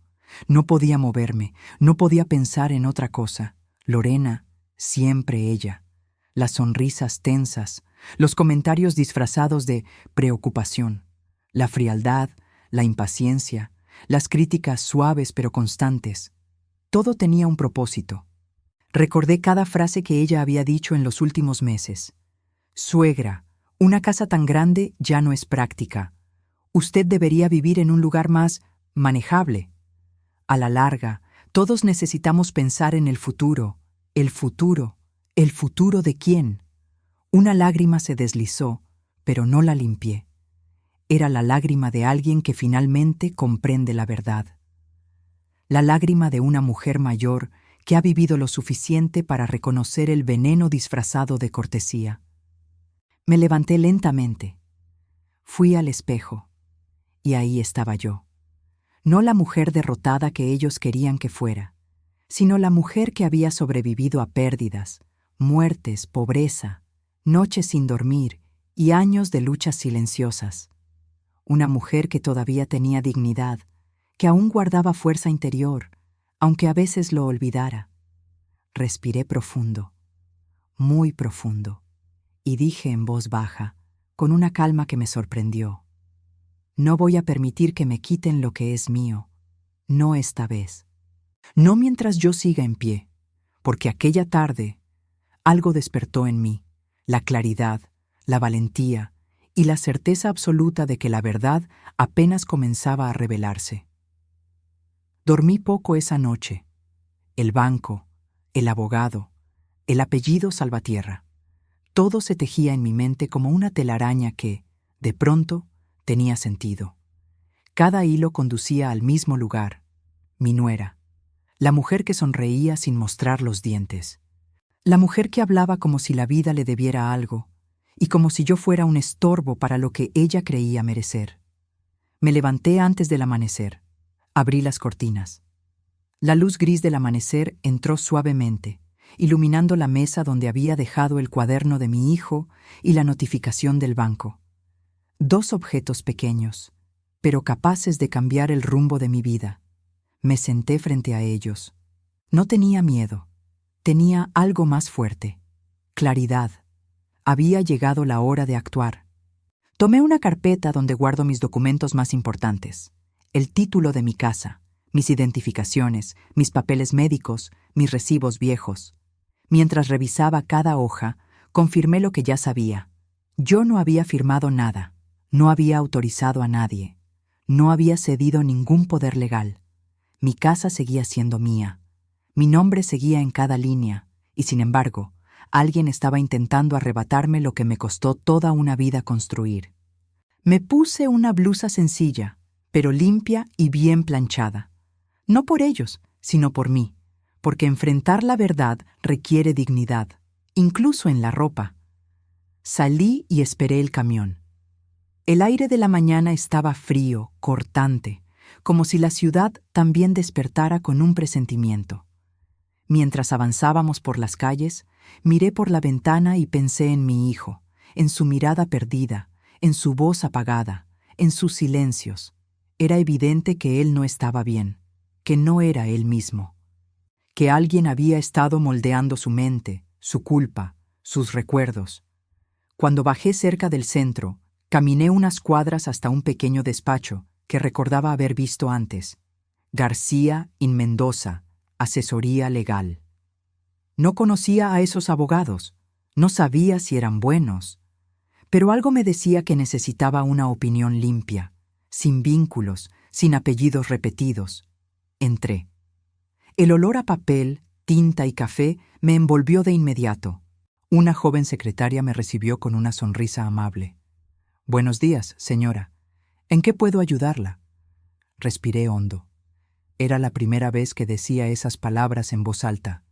No podía moverme, no podía pensar en otra cosa. Lorena, siempre ella. las sonrisas tensas, los comentarios disfrazados de preocupación, la frialdad, la impaciencia, las críticas suaves pero constantes. Todo tenía un propósito. Recordé cada frase que ella había dicho en los últimos meses. Suegra, una casa tan grande ya no es práctica. Usted debería vivir en un lugar más manejable. A la larga, todos necesitamos pensar en el futuro. ¿El futuro? ¿El futuro de quién? Una lágrima se deslizó, pero no la limpié. Era la lágrima de alguien que finalmente comprende la verdad. La lágrima de una mujer mayor que ha vivido lo suficiente para reconocer el veneno disfrazado de cortesía. Me levanté lentamente. Fui al espejo, y ahí estaba yo. No la mujer derrotada que ellos querían que fuera, sino la mujer que había sobrevivido a pérdidas, muertes, pobreza, noches sin dormir y años de luchas silenciosas. Una mujer que todavía tenía dignidad, que aún guardaba fuerza interior, aunque a veces lo olvidara. Respiré profundo, muy profundo, y dije en voz baja, con una calma que me sorprendió: no voy a permitir que me quiten lo que es mío, no esta vez. No mientras yo siga en pie, porque aquella tarde algo despertó en mí, la claridad, la valentía y la certeza absoluta de que la verdad apenas comenzaba a revelarse. Dormí poco esa noche. El banco, el abogado, el apellido Salvatierra. Todo se tejía en mi mente como una telaraña que, de pronto, tenía sentido. Cada hilo conducía al mismo lugar: mi nuera, la mujer que sonreía sin mostrar los dientes, la mujer que hablaba como si la vida le debiera algo, y como si yo fuera un estorbo para lo que ella creía merecer. Me levanté antes del amanecer. Abrí las cortinas. La luz gris del amanecer entró suavemente, iluminando la mesa donde había dejado el cuaderno de mi hijo y la notificación del banco. 2 objetos pequeños, pero capaces de cambiar el rumbo de mi vida. Me senté frente a ellos. No tenía miedo. Tenía algo más fuerte: claridad. Había llegado la hora de actuar. Tomé una carpeta donde guardo mis documentos más importantes: el título de mi casa, mis identificaciones, mis papeles médicos, mis recibos viejos. Mientras revisaba cada hoja, confirmé lo que ya sabía. Yo no había firmado nada, no había autorizado a nadie, no había cedido ningún poder legal. Mi casa seguía siendo mía. Mi nombre seguía en cada línea, y sin embargo, alguien estaba intentando arrebatarme lo que me costó toda una vida construir. Me puse una blusa sencilla, pero limpia y bien planchada. No por ellos, sino por mí, porque enfrentar la verdad requiere dignidad, incluso en la ropa. Salí y esperé el camión. El aire de la mañana estaba frío, cortante, como si la ciudad también despertara con un presentimiento. Mientras avanzábamos por las calles, miré por la ventana y pensé en mi hijo, en su mirada perdida, en su voz apagada, en sus silencios. Era evidente que él no estaba bien, que no era él mismo, que alguien había estado moldeando su mente, su culpa, sus recuerdos. Cuando bajé cerca del centro, caminé unas cuadras hasta un pequeño despacho que recordaba haber visto antes: García y Mendoza, asesoría legal. No conocía a esos abogados, no sabía si eran buenos, pero algo me decía que necesitaba una opinión limpia, sin vínculos, sin apellidos repetidos. Entré. El olor a papel, tinta y café me envolvió de inmediato. Una joven secretaria me recibió con una sonrisa amable. «Buenos días, señora. ¿En qué puedo ayudarla?» Respiré hondo. Era la primera vez que decía esas palabras en voz alta.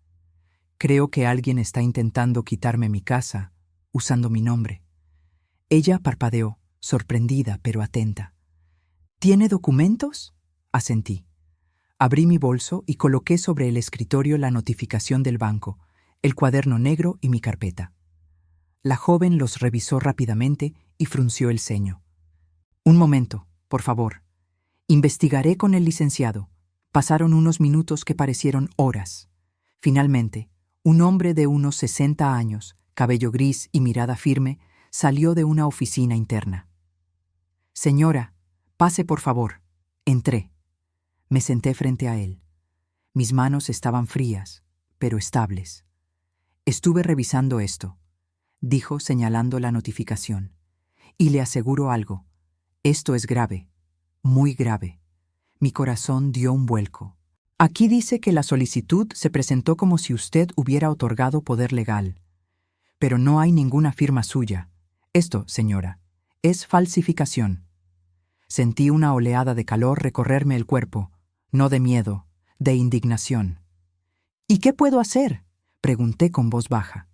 Creo que alguien está intentando quitarme mi casa, usando mi nombre. Ella parpadeó, sorprendida pero atenta. ¿Tiene documentos?, asentí. Abrí mi bolso y coloqué sobre el escritorio la notificación del banco, el cuaderno negro y mi carpeta. La joven los revisó rápidamente y frunció el ceño. «Un momento, por favor. Investigaré con el licenciado». Pasaron unos minutos que parecieron horas. Finalmente, un hombre de unos 60 años, cabello gris y mirada firme, salió de una oficina interna. «Señora, pase por favor». Entré. Me senté frente a él. Mis manos estaban frías, pero estables. «Estuve revisando esto», dijo señalando la notificación. «Y le aseguro algo. Esto es grave, muy grave». Mi corazón dio un vuelco. «Aquí dice que la solicitud se presentó como si usted hubiera otorgado poder legal. Pero no hay ninguna firma suya. Esto, señora, es falsificación». Sentí una oleada de calor recorrerme el cuerpo, no de miedo, de indignación. «¿Y qué puedo hacer?», pregunté con voz baja.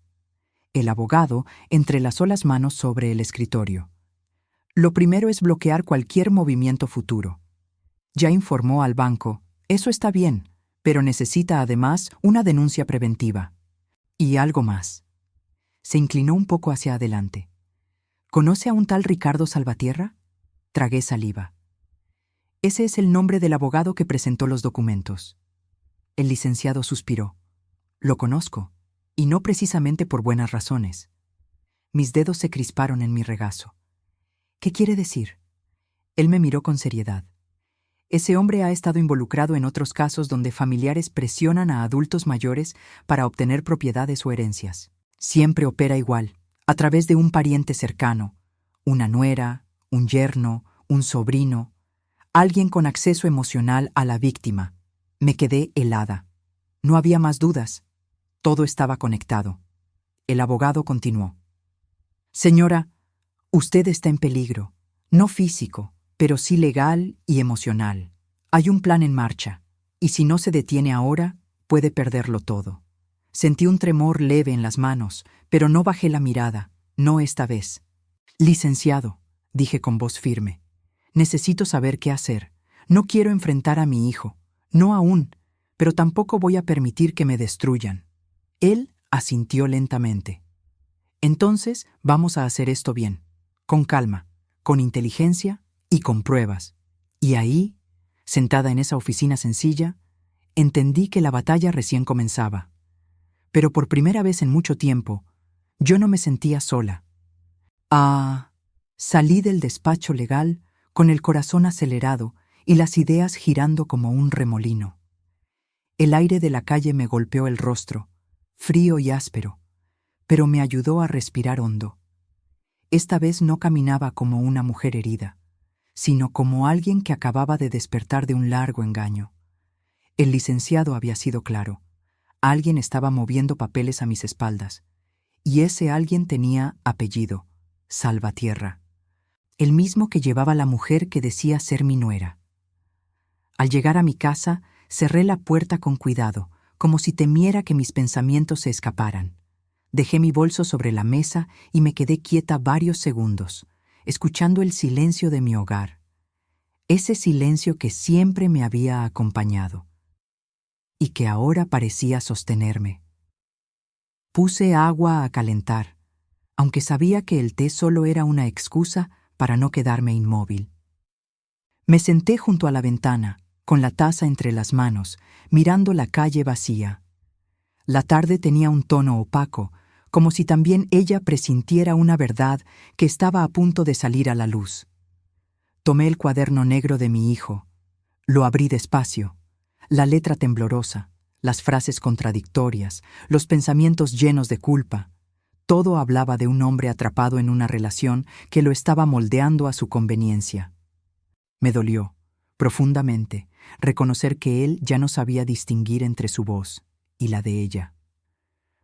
El abogado entrelazó las manos sobre el escritorio. «Lo primero es bloquear cualquier movimiento futuro. Ya informó al banco, eso está bien, pero necesita además una denuncia preventiva. Y algo más». Se inclinó un poco hacia adelante. «¿Conoce a un tal Ricardo Salvatierra?». Tragué saliva. «Ese es el nombre del abogado que presentó los documentos». El licenciado suspiró. «Lo conozco, y no precisamente por buenas razones». Mis dedos se crisparon en mi regazo. «¿Qué quiere decir?». Él me miró con seriedad. «Ese hombre ha estado involucrado en otros casos donde familiares presionan a adultos mayores para obtener propiedades o herencias. Siempre opera igual, a través de un pariente cercano, una nuera, un yerno, un sobrino, alguien con acceso emocional a la víctima». Me quedé helada. No había más dudas. Todo estaba conectado. El abogado continuó. «Señora, usted está en peligro, no físico, pero sí legal y emocional. Hay un plan en marcha, y si no se detiene ahora, puede perderlo todo». Sentí un tremor leve en las manos, pero no bajé la mirada, no esta vez. «Licenciado», dije con voz firme, «necesito saber qué hacer. No quiero enfrentar a mi hijo, no aún, pero tampoco voy a permitir que me destruyan». Él asintió lentamente. «Entonces vamos a hacer esto bien, con calma, con inteligencia y con pruebas». Y ahí, sentada en esa oficina sencilla, entendí que la batalla recién comenzaba. Pero por primera vez en mucho tiempo, yo no me sentía sola. Salí del despacho legal con el corazón acelerado y las ideas girando como un remolino. El aire de la calle me golpeó el rostro, frío y áspero, pero me ayudó a respirar hondo. Esta vez no caminaba como una mujer herida, sino como alguien que acababa de despertar de un largo engaño. El licenciado había sido claro. Alguien estaba moviendo papeles a mis espaldas, y ese alguien tenía apellido, Salvatierra, el mismo que llevaba la mujer que decía ser mi nuera. Al llegar a mi casa, cerré la puerta con cuidado, como si temiera que mis pensamientos se escaparan. Dejé mi bolso sobre la mesa y me quedé quieta varios segundos, escuchando el silencio de mi hogar, ese silencio que siempre me había acompañado y que ahora parecía sostenerme. Puse agua a calentar, aunque sabía que el té solo era una excusa para no quedarme inmóvil. Me senté junto a la ventana, con la taza entre las manos, mirando la calle vacía. La tarde tenía un tono opaco, como si también ella presintiera una verdad que estaba a punto de salir a la luz. Tomé el cuaderno negro de mi hijo. Lo abrí despacio. La letra temblorosa, las frases contradictorias, los pensamientos llenos de culpa. Todo hablaba de un hombre atrapado en una relación que lo estaba moldeando a su conveniencia. Me dolió, profundamente, reconocer que él ya no sabía distinguir entre su voz y la de ella.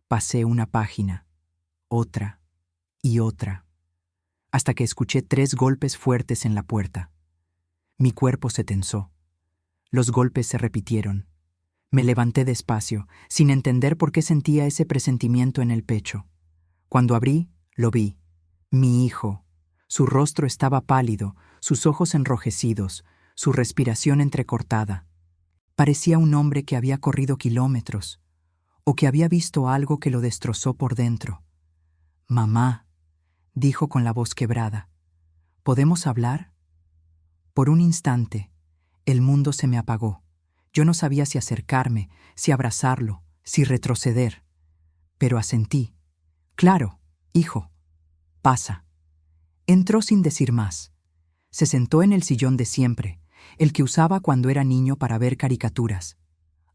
Pasé una página, otra y otra, hasta que escuché 3 golpes fuertes en la puerta. Mi cuerpo se tensó. Los golpes se repitieron. Me levanté despacio, sin entender por qué sentía ese presentimiento en el pecho. Cuando abrí, lo vi. Mi hijo. Su rostro estaba pálido, sus ojos enrojecidos, su respiración entrecortada. Parecía un hombre que había corrido kilómetros, o que había visto algo que lo destrozó por dentro. «Mamá», dijo con la voz quebrada, «¿podemos hablar?». Por un instante, el mundo se me apagó. Yo no sabía si acercarme, si abrazarlo, si retroceder. Pero asentí, Claro, hijo. Pasa. Entró sin decir más. Se sentó en el sillón de siempre, el que usaba cuando era niño para ver caricaturas.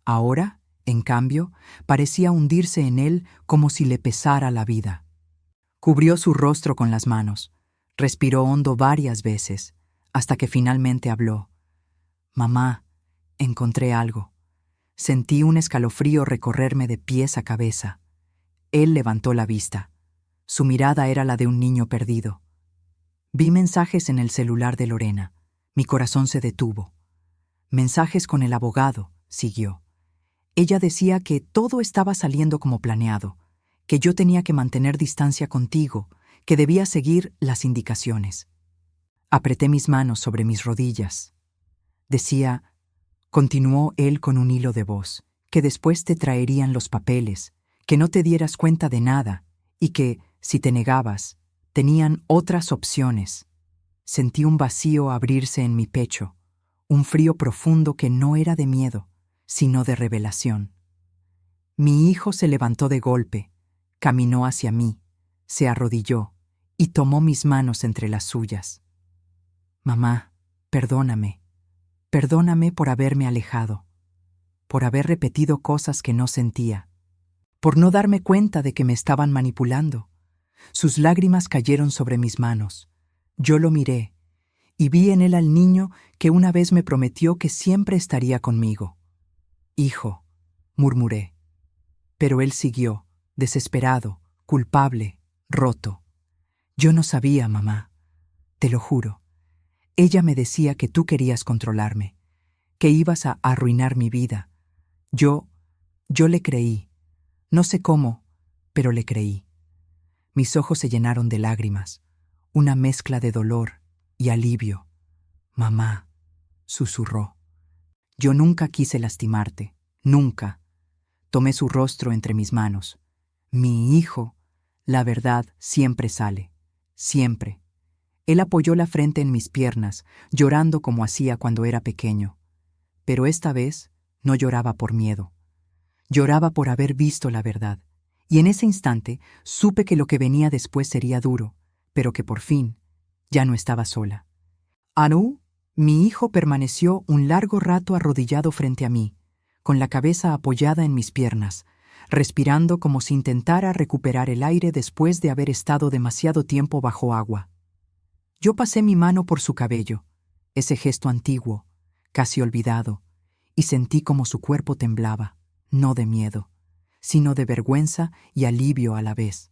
Ahora, en cambio, parecía hundirse en él como si le pesara la vida. Cubrió su rostro con las manos, respiró hondo varias veces, hasta que finalmente habló. Mamá, encontré algo. Sentí un escalofrío recorrerme de pies a cabeza. Él levantó la vista. Su mirada era la de un niño perdido. Vi mensajes en el celular de Lorena. Mi corazón se detuvo. Mensajes con el abogado, siguió. Ella decía que todo estaba saliendo como planeado, que yo tenía que mantener distancia contigo, que debía seguir las indicaciones. Apreté mis manos sobre mis rodillas. Decía, continuó él con un hilo de voz, que después te traerían los papeles, que no te dieras cuenta de nada y que, si te negabas, tenían otras opciones. Sentí un vacío abrirse en mi pecho, un frío profundo que no era de miedo, sino de revelación. Mi hijo se levantó de golpe, caminó hacia mí, se arrodilló y tomó mis manos entre las suyas. Mamá, perdóname. Perdóname por haberme alejado, por haber repetido cosas que no sentía, por no darme cuenta de que me estaban manipulando. Sus lágrimas cayeron sobre mis manos. Yo lo miré y vi en él al niño que una vez me prometió que siempre estaría conmigo. Hijo, murmuré. Pero él siguió, desesperado, culpable, roto. Yo no sabía, mamá, te lo juro. Ella me decía que tú querías controlarme, que ibas a arruinar mi vida. Yo le creí. No sé cómo, pero le creí. Mis ojos se llenaron de lágrimas, una mezcla de dolor y alivio. Mamá, susurró. Yo nunca quise lastimarte, nunca. Tomé su rostro entre mis manos. Mi hijo, la verdad siempre sale, siempre. Él apoyó la frente en mis piernas, llorando como hacía cuando era pequeño. Pero esta vez no lloraba por miedo. Lloraba por haber visto la verdad. Y en ese instante supe que lo que venía después sería duro, pero que por fin ya no estaba sola. Anu, mi hijo, permaneció un largo rato arrodillado frente a mí, con la cabeza apoyada en mis piernas, respirando como si intentara recuperar el aire después de haber estado demasiado tiempo bajo agua. Yo pasé mi mano por su cabello, ese gesto antiguo, casi olvidado, y sentí como su cuerpo temblaba, no de miedo, sino de vergüenza y alivio a la vez.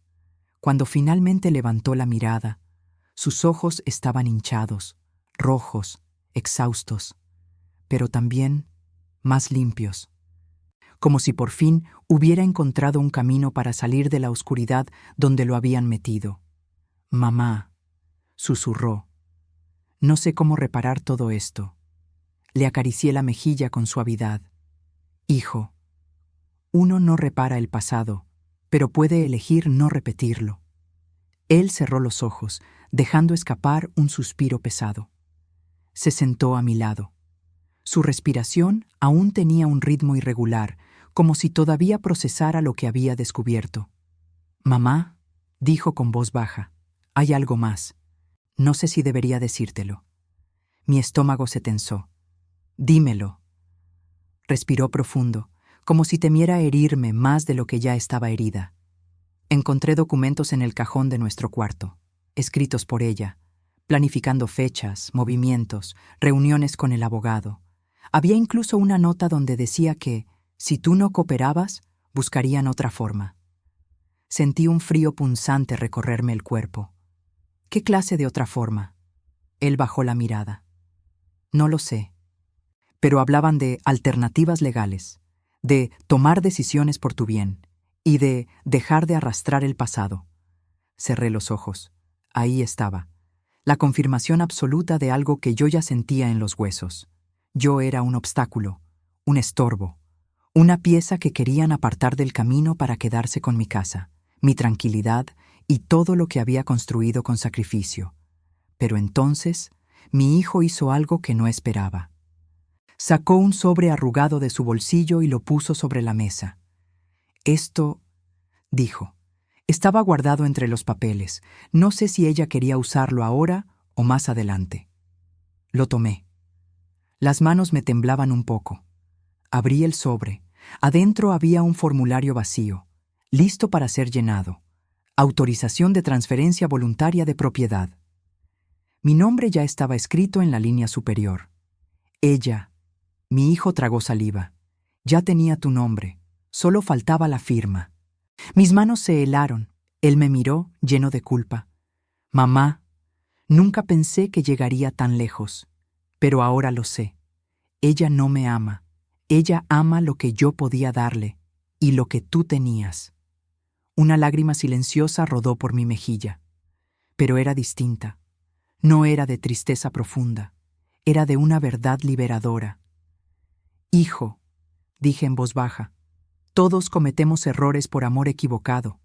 Cuando finalmente levantó la mirada, sus ojos estaban hinchados, rojos, exhaustos, pero también más limpios, como si por fin hubiera encontrado un camino para salir de la oscuridad donde lo habían metido. Mamá, susurró. No sé cómo reparar todo esto. Le acaricié la mejilla con suavidad. Hijo, uno no repara el pasado, pero puede elegir no repetirlo. Él cerró los ojos, dejando escapar un suspiro pesado. Se sentó a mi lado. Su respiración aún tenía un ritmo irregular, como si todavía procesara lo que había descubierto. Mamá, dijo con voz baja, hay algo más. No sé si debería decírtelo. Mi estómago se tensó. Dímelo. Respiró profundo, como si temiera herirme más de lo que ya estaba herida. Encontré documentos en el cajón de nuestro cuarto, escritos por ella, planificando fechas, movimientos, reuniones con el abogado. Había incluso una nota donde decía que, si tú no cooperabas, buscarían otra forma. Sentí un frío punzante recorrerme el cuerpo. ¿Qué clase de otra forma? Él bajó la mirada. No lo sé. Pero hablaban de alternativas legales, de tomar decisiones por tu bien y de dejar de arrastrar el pasado. Cerré los ojos. Ahí estaba, la confirmación absoluta de algo que yo ya sentía en los huesos. Yo era un obstáculo, un estorbo, una pieza que querían apartar del camino para quedarse con mi casa, mi tranquilidad y todo lo que había construido con sacrificio. Pero entonces, mi hijo hizo algo que no esperaba. Sacó un sobre arrugado de su bolsillo y lo puso sobre la mesa. Esto, dijo, Estaba guardado entre los papeles. No sé si ella quería usarlo ahora o más adelante. Lo tomé. Las manos me temblaban un poco. Abrí el sobre. Adentro había un formulario vacío, listo para ser llenado. Autorización de transferencia voluntaria de propiedad. Mi nombre ya estaba escrito en la línea superior. Ella, mi hijo tragó saliva. Ya tenía tu nombre. Solo faltaba la firma. Mis manos se helaron. Él me miró, lleno de culpa. Mamá, nunca pensé que llegaría tan lejos. Pero ahora lo sé. Ella no me ama. Ella ama lo que yo podía darle y lo que tú tenías. Una lágrima silenciosa rodó por mi mejilla. Pero era distinta. No era de tristeza profunda. Era de una verdad liberadora. Hijo, dije en voz baja, todos cometemos errores por amor equivocado.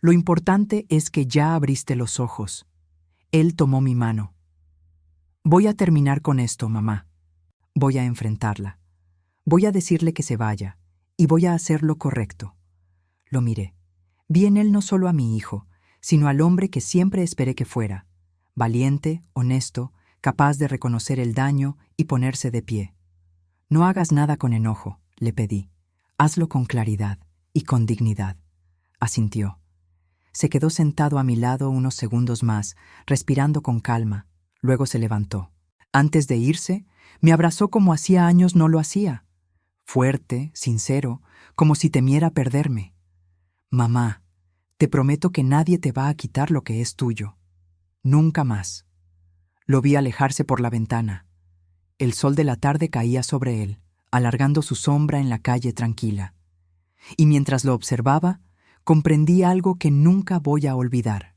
Lo importante es que ya abriste los ojos. Él tomó mi mano. Voy a terminar con esto, mamá. Voy a enfrentarla. Voy a decirle que se vaya, y voy a hacer lo correcto. Lo miré. Vi en él no solo a mi hijo, sino al hombre que siempre esperé que fuera, valiente, honesto, capaz de reconocer el daño y ponerse de pie. No hagas nada con enojo, le pedí. Hazlo con claridad y con dignidad. Asintió. Se quedó sentado a mi lado unos segundos más, respirando con calma. Luego se levantó. Antes de irse, me abrazó como hacía años no lo hacía. Fuerte, sincero, como si temiera perderme. Mamá, te prometo que nadie te va a quitar lo que es tuyo. Nunca más. Lo vi alejarse por la ventana. El sol de la tarde caía sobre él, alargando su sombra en la calle tranquila. Y mientras lo observaba, comprendí algo que nunca voy a olvidar.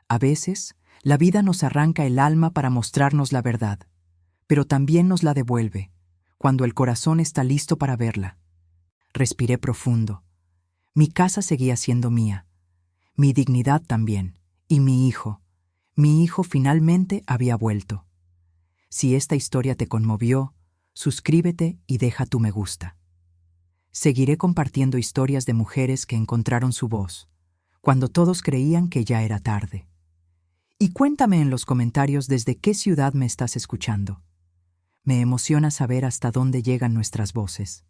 A veces, la vida nos arranca el alma para mostrarnos la verdad, pero también nos la devuelve, cuando el corazón está listo para verla. Respiré profundo. Mi casa seguía siendo mía, mi dignidad también, y mi hijo finalmente había vuelto. Si esta historia te conmovió, suscríbete y deja tu me gusta. Seguiré compartiendo historias de mujeres que encontraron su voz, cuando todos creían que ya era tarde. Y cuéntame en los comentarios desde qué ciudad me estás escuchando. Me emociona saber hasta dónde llegan nuestras voces.